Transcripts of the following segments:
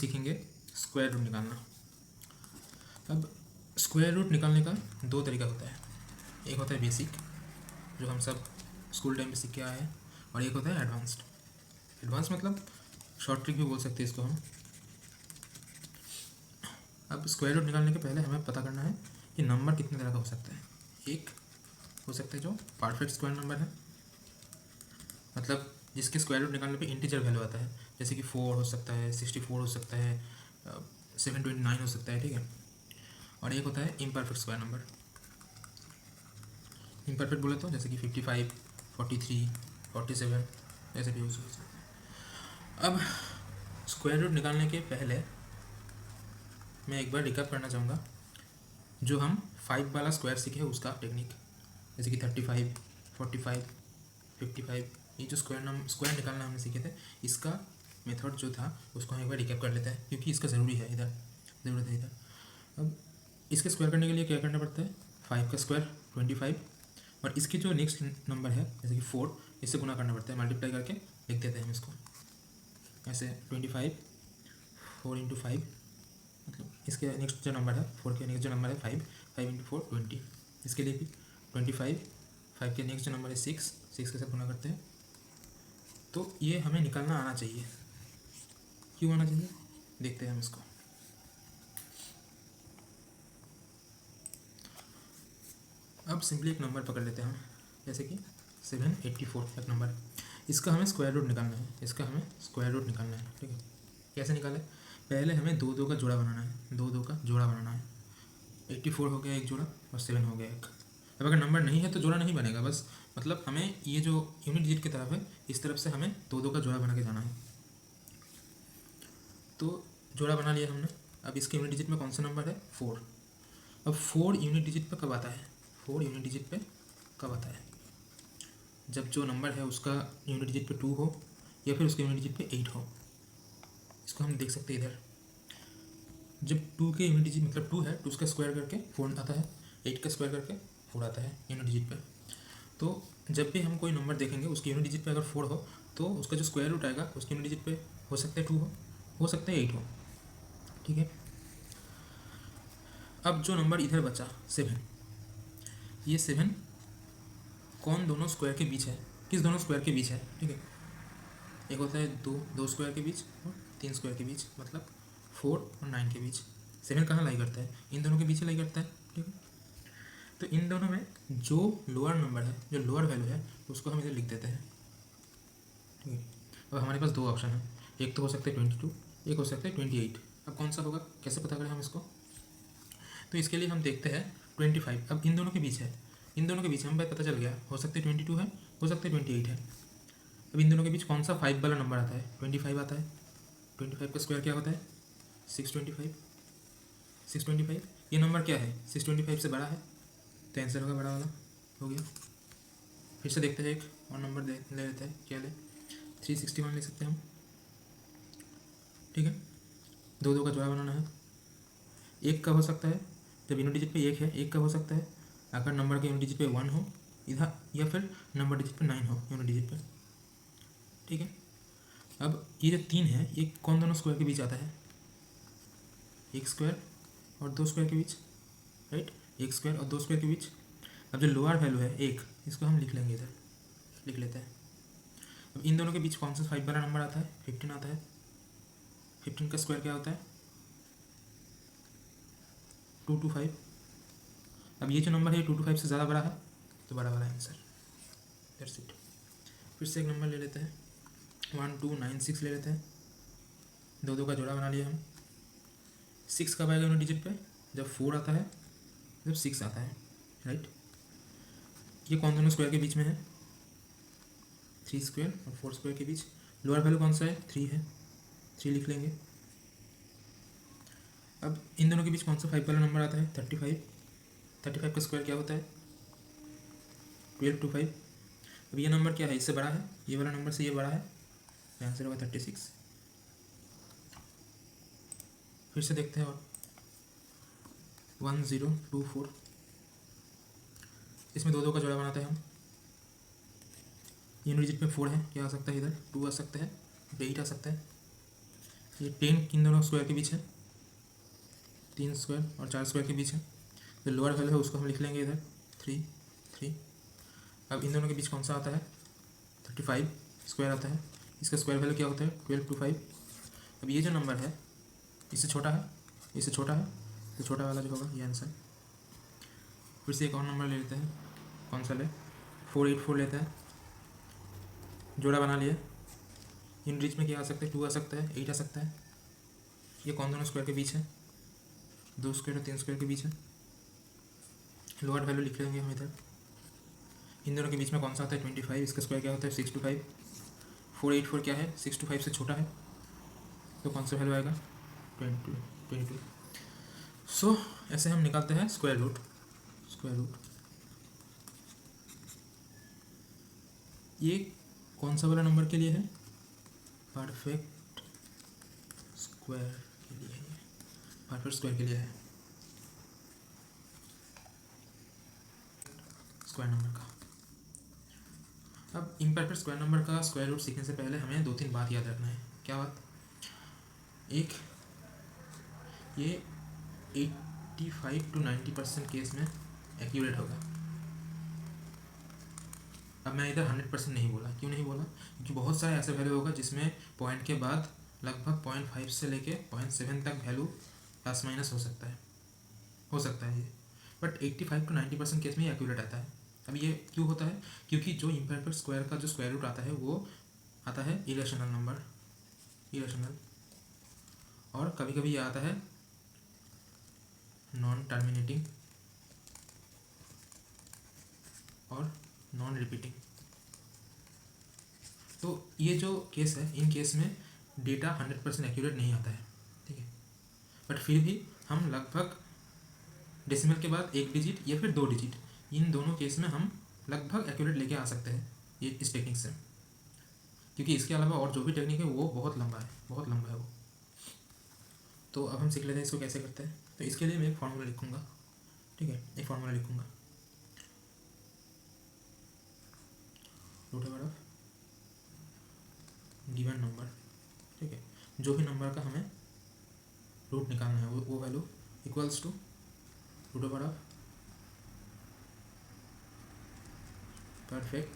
सीखेंगे square root निकालना। अब स्क्वायर रूट निकालने का दो तरीका होता है, एक होता है बेसिक जो हम सब स्कूल टाइम पे सीख के आए हैं, और एक होता है एडवांस्ड। एडवांस मतलब शॉर्ट ट्रिक भी बोल सकते हैं इसको हम। अब स्क्वायर रूट निकालने के पहले हमें पता करना है कि नंबर कितने तरह का हो सकता है। एक हो सकता है जो परफेक्ट स्क्वायर नंबर है, मतलब जिसके स्क्वायर रूट निकालने पे इंटीजर वैल्यू आता है, जैसे कि 4 हो सकता है, 64 हो सकता है, 729 हो सकता है, ठीक है। और एक होता है इम्परफेक्ट स्क्वायर नंबर। इम्परफेक्ट बोले तो जैसे कि 55, 43, 47 ऐसे भी यूज़ हो सकता है। अब स्क्वायर रूट निकालने के पहले मैं एक बार रिकैप करना चाहूँगा जो हम 5 वाला स्क्वायर सीखे उसका टेक्निक, जैसे कि 35, 45, 55, ये जो स्क्वायर निकालना हमने सीखे थे, इसका मेथड जो था उसको हम एक बार रिकैप कर लेते हैं क्योंकि इसका ज़रूरी है, इधर ज़रूरत है इधर। अब इसके स्क्वायर करने के लिए क्या करना पड़ता है, 5 का स्क्वायर 25, और इसकी जो नेक्स्ट नंबर है जैसे कि 4, इससे गुना करना पड़ता है, मल्टीप्लाई करके लिख देते हैं हम इसको ऐसे 25, 4 इंटू 5, मतलब इसके नेक्स्ट जो नंबर है 4 के नेक्स्ट जो नंबर है 5, 5 इंटू 4 20, इसके लिए भी 25, 5 के नेक्स्ट जो नंबर है 6 के साथ गुना करते हैं। तो ये हमें निकालना आना चाहिए। क्यों आना चाहिए देखते हैं हम इसको। अब सिंपली एक नंबर पकड़ लेते हैं हम, जैसे कि 784 एक नंबर, इसका हमें स्क्वायर रूट निकालना है, इसका हमें स्क्वायर रूट निकालना है, ठीक है। कैसे निकालें, पहले हमें दो दो का जोड़ा बनाना है, दो दो का जोड़ा बनाना है। 84 हो गया एक जोड़ा और 7 हो गया एक। अब अगर नंबर नहीं है तो जोड़ा नहीं बनेगा, बस मतलब हमें ये जो यूनिट डिजिट की तरफ है इस तरफ से हमें दो दो का जोड़ा बना के जाना है। तो जोड़ा बना लिया हमने। अब इसके यूनिट डिजिट में कौन सा नंबर है, 4। अब 4 यूनिट डिजिट पे कब आता है, 4 यूनिट डिजिट पे कब आता है, जब जो नंबर है उसका यूनिट डिजिट पे 2 हो या फिर उसके यूनिट डिजिट पे 8 हो। इसको हम देख सकते हैं इधर, जब 2 के यूनिट डिजिट मतलब 2 है, 2 उसका स्क्वायर करके 4 आता है, 8 का स्क्वायर करके 4 आता है यूनिट डिजिट पे। तो जब भी हम कोई नंबर देखेंगे उसके यूनिट डिजिट पे अगर 4 हो तो उसका जो स्क्वायर रूट आएगा उसके यूनिट डिजिट पे हो सकता है 2 हो सकता है 8 हो, ठीक है। अब जो नंबर इधर बचा 7, ये 7 कौन दोनों स्क्वायर के बीच है, किस दोनों स्क्वायर के बीच है, ठीक है। एक होता है दो स्क्वायर के बीच और 3 स्क्वायर के बीच, मतलब 4 और 9 के बीच। 7 कहाँ लाई करता है, इन दोनों के बीच लाई करता है, ठीक है। तो इन दोनों में जो लोअर नंबर है, जो लोअर वैल्यू है उसको हम इधर लिख देते हैं, ठीक है। अब हमारे पास दो ऑप्शन है, एक तो हो सकता है 22, एक हो सकता है 28। अब कौन सा होगा, कैसे पता करें हम इसको, तो इसके लिए हम देखते हैं 25। अब इन दोनों के बीच है, इन दोनों के बीच हमें पता चल गया, हो सकता है 22 है, हो सकता है 28 है। अब इन दोनों के बीच कौन सा 5 वाला नंबर आता है, 25 आता है। 25 का स्क्वायर क्या होता है, 625। 625 ये नंबर क्या है, 625 से बड़ा है, तो आंसर होगा बड़ा वाला, हो गया। फिर से देखते हैं एक और नंबर ले लेते हैं, क्या ले, 361 ले सकते हैं हम, ठीक है। दो दो का जोड़ा बनाना है। एक का हो सकता है जब यूनिट डिजिट पे एक है, एक का हो सकता है अगर नंबर के यूनिट डिजिट पे 1 हो इधर, या फिर नंबर डिजिट पे 9 हो यूनिट डिजिट पे, ठीक है। अब ये जो 3 है ये कौन दोनों स्क्वायर के बीच आता है, एक स्क्वायर और दो स्क्वायर के बीच, राइट, एक स्क्वायर और दो स्क्वायर के बीच। अब जो लोअर वैल्यू है एक, इसको हम लिख लेंगे इधर, लिख लेते हैं। अब इन दोनों के बीच कौन सा 5 वाला नंबर आता है, 15 आता है। 15 का स्क्वायर क्या होता है, 225। अब ये जो नंबर है 225 से ज़्यादा बड़ा है तो बड़ा वाला आंसर, दैट्स इट। फिर से एक नंबर ले लेते हैं, 1296 ले लेते हैं, दो दो का जोड़ा बना लिया हम। 6 कब आएगा यूनिट डिजिट पे, जब 4 आता है, जब 6 आता है, राइट। ये कौन दोनों स्क्वायर के बीच में है, 3 स्क्वायर और 4 स्क्वायर के बीच। लोअर वैल्यू कौन सा है, 3 है, 3 लिख लेंगे। अब इन दोनों के बीच कौन सा 5 वाला नंबर आता है, 35। 35 का स्क्वायर क्या होता है, 1225। अब ये नंबर क्या है, इससे बड़ा है, ये वाला नंबर से ये बड़ा है, आंसर होगा 36। फिर से देखते हैं और 1024, इसमें दो दो का जोड़ा बनाते हैं हम। यूनिट डिजिट में 4 है, क्या आ सकता है इधर, 2 आ सकता है, 8 आ सकता है। ये 10 किन दोनों स्क्वायर के बीच है, 3 स्क्वायर और 4 स्क्वायर के बीच है। जो लोअर वैल्यू है उसको हम लिख लेंगे इधर 3 3। अब इन दोनों के बीच कौन सा आता है, 35 स्क्वायर आता है। इसका स्क्वायर वैल्यू क्या होता है, 12 to 5। अब ये जो नंबर है इससे छोटा है, इससे छोटा है, तो छोटा वाला जो होगा ये आंसर। फिर से एक और नंबर ले लेते हैं, कौन सा ले, 484 लेते हैं। जोड़ा बना लिया। इन रिच में क्या आ सकता है, 2 आ सकता है, 8 आ सकता है। ये कौन दोनों स्क्वायर के बीच है, 2 स्क्वायर और 3 स्क्वायर के बीच है। लोअर वैल्यू लिख लेंगे हम इधर। इन दोनों के बीच में कौन सा आता है, 25। इसका स्क्वायर क्या होता है, 6 to 5। 484 क्या है, 6 to 5 से छोटा है, तो कौन सा वैल्यू आएगा, 22। सो ऐसे हम निकालते हैं स्क्वायर रूट। स्क्वायर रूट ये कौन सा वाला नंबर के लिए है, परफेक्ट स्क्वायर के लिए है, परफेक्ट स्क्वायर के लिए है, स्क्वायर नंबर का। अब इम्परफेक्ट स्क्वायर नंबर का स्क्वायर रूट सीखने से पहले हमें 2-3 बात याद रखना है। क्या बात, एक ये 85 to 90% केस में एक्यूरेट होगा। अब मैं इधर 100% नहीं बोला, क्यों नहीं बोला, क्योंकि बहुत सारे ऐसे वैल्यू होगा जिसमें पॉइंट के बाद लगभग 0.5 से लेके 0.7 तक वैल्यू प्लस माइनस हो सकता है ये। बट 85 to 90% केस में ये एक्यूरेट आता है। अब ये क्यों होता है, क्योंकि जो इम्परफेक्ट स्क्वायर का जो स्क्वायर रूट आता है वो आता है इरेशनल नंबर, इरेशनल, और कभी कभी ये आता है नॉन टर्मिनेटिंग और नॉन रिपीटिंग। तो ये जो केस है, इन केस में डेटा 100% एक्यूरेट नहीं आता है, ठीक है। बट फिर भी हम लगभग डेसिमल के बाद 1 डिजिट या फिर 2 डिजिट, इन दोनों केस में हम लगभग एक्यूरेट लेके आ सकते हैं ये इस टेक्निक से। क्योंकि इसके अलावा और जो भी टेक्निक है वो बहुत लंबा है, बहुत लंबा है वो। तो अब हम सीख लेते हैं इसको कैसे करते हैं। तो इसके लिए मैं एक फार्मूला लिखूँगा, ठीक है, एक फार्मूला लिखूँगा, root over of given number, ठीक है। जो भी नंबर का हमें रूट निकालना है वो value equals to root over of perfect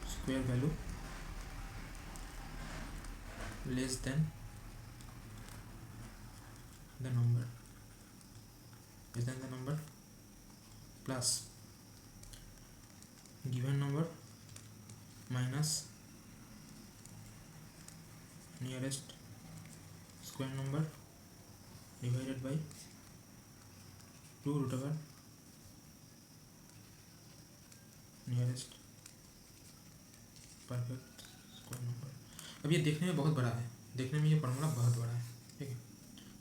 square value less than the number, less than the number plus given number minus nearest square number divided by 2 root over nearest perfect square number. अब ये देखने में बहुत बड़ा है, देखने में ये फार्मूला बहुत बड़ा है, ठीक है,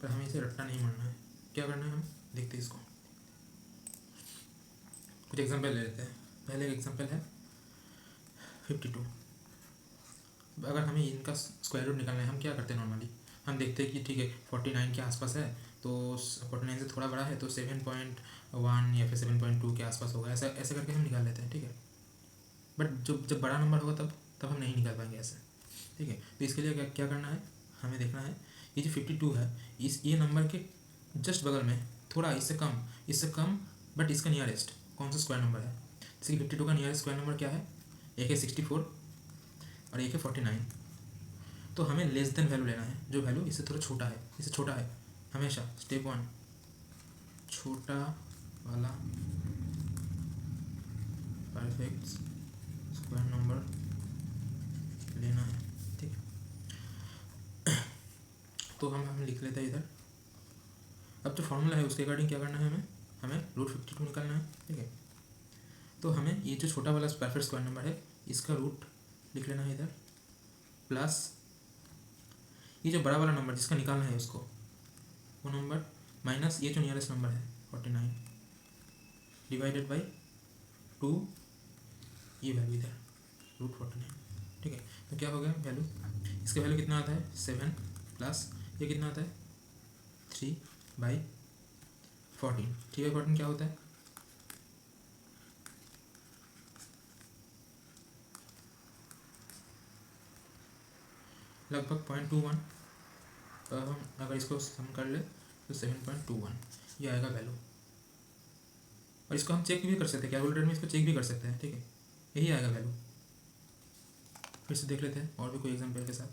पर हमें इसे रट्टा नहीं मारना है। क्या करना है, हम देखते हैं इसको, कुछ एग्जांपल ले लेते हैं। पहले एक एग्जांपल है 52। अगर हमें इनका स्क्वायर रूट निकालना है, हम क्या करते हैं नॉर्मली, हम देखते हैं कि ठीक है 49 के आसपास है, तो 49 से थोड़ा बड़ा है तो 7.1 या फिर 7.2 के आसपास होगा, ऐसा ऐसे करके हम निकाल लेते हैं, ठीक है। बट जब बड़ा नंबर होगा तब हम नहीं निकाल पाएंगे ऐसे, ठीक है। तो इसके लिए क्या करना है, हमें देखना है ये जो 52 है ये नंबर के जस्ट बगल में थोड़ा इससे कम बट इसका नियरेस्ट कौन सा स्क्वायर नंबर है। जैसे कि 52 का नियरेस्ट स्क्वायर नंबर क्या है, एक है 64 और एक है 49। तो हमें लेस देन वैल्यू लेना है, जो वैल्यू इससे थोड़ा छोटा है, इससे छोटा है। हमेशा स्टेप 1 छोटा वाला परफेक्ट स्क्वायर नंबर लेना है, ठीक है। तो हम लिख लेते हैं इधर। अब जो फॉर्मूला है उसके अकॉर्डिंग क्या करना है, हमें रूट 52 निकालना है, ठीक है। तो हमें ये जो छोटा वाला परफेक्ट स्क्वायर नंबर है इसका रूट लिख लेना है इधर, प्लस ये जो बड़ा वाला नंबर जिसका निकालना है उसको वो नंबर, माइनस ये जो नियरेस्ट नंबर है 49 डिवाइडेड बाई 2 ये वैल्यू इधर रूट 49, ठीक है। तो क्या हो गया वैल्यू, इसका वैल्यू कितना आता है 7 प्लस ये कितना आता है 3/14, 3/14 क्या होता है, लगभग 0.21, हम अगर इसको सम कर ले तो 7.21 ये आएगा वैल्यू। और इसको हम चेक भी कर सकते हैं, कैलकुलेटर में इसको चेक भी कर सकते हैं, ठीक है, यही आएगा वैल्यू। फिर से देख लेते हैं और भी कोई एग्जांपल के साथ।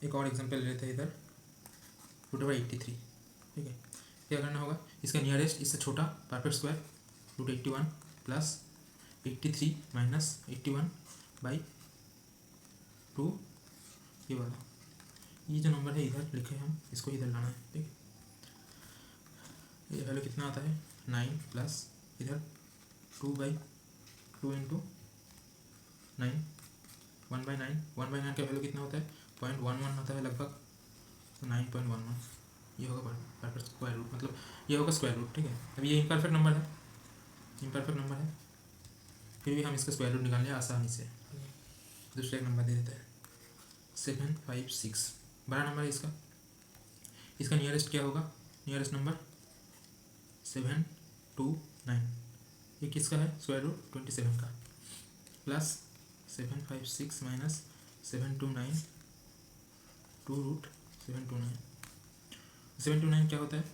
एक और एग्जांपल ले लेते हैं इधर, √83, ठीक है। क्या करना होगा, इसका नियरेस्ट इससे छोटा परफेक्ट स्क्वायर √81 प्लस 83 माइनस 81/2, ये वाला, ये जो नंबर है इधर लिखे हम इसको इधर लाना है, ठीक है। ये वैल्यू कितना आता है 9 प्लस इधर 2/2 इंटू 9, 1/9, 1/9 का वैल्यू कितना होता है 0.11 होता है लगभग, तो 9.11 ये होगा परफेक्ट स्क्वायर रूट, मतलब ये होगा स्क्वायर रूट, ठीक है। अब ये इम्परफेक्ट नंबर है, इम्परफेक्ट नंबर है, फिर भी हम इसका स्क्वायर रूट निकाल लें आसानी से, ठीक है। दूसरा एक नंबर दे देते हैं 756, बड़ा नंबर है इसका। इसका नियरेस्ट क्या होगा, नियरेस्ट नंबर 729, ये किसका है स्क्वायर रूट 27 का, प्लस 756 माइनस 729 2√729, 729 क्या होता है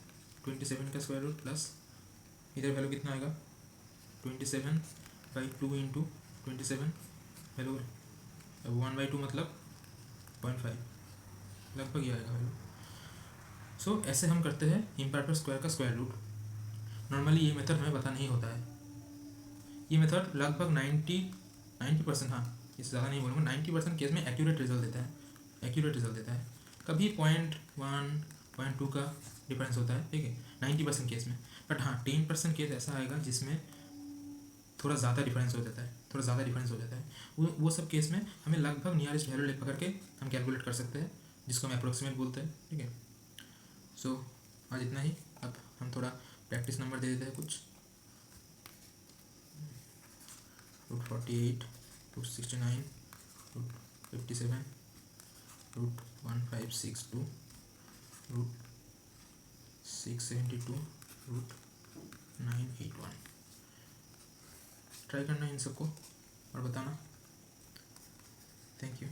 27 का स्क्वायर रूट प्लस इधर वैल्यू कितना आएगा 27/2 इंटू 27 वैल्यू 1/2 मतलब 0.5 लगभग ये आएगा वैल्यू। सो ऐसे हम करते हैं इम्परफेक्ट स्क्वायर का स्क्वायर रूट। नॉर्मली ये मेथड हमें पता नहीं होता है, ये मेथड लगभग 90%, हाँ इससे ज़्यादा नहीं बोलूँगा, 90% केस में एक्यूरेट रिजल्ट देता है, एक्यूरेट रिजल्ट देता है। कभी 0.1 0.2 का डिफरेंस होता है, ठीक है, 90% केस में। बट हाँ 10% केस ऐसा आएगा जिसमें थोड़ा ज़्यादा डिफरेंस हो जाता है, थोड़ा ज़्यादा डिफरेंस हो जाता है, वो सब केस में हमें लगभग नियरेस्ट वैल्यू ले पकड़ के हम कैलकुलेट कर सकते हैं, जिसको हम अप्रोक्सीमेट बोलते हैं, ठीक है। सो आज इतना ही। अब हम थोड़ा प्रैक्टिस नंबर दे देते हैं कुछ, √48, √69, √57, √1562, √672, √981। ट्राई करना इन सबको और बताना। Thank you.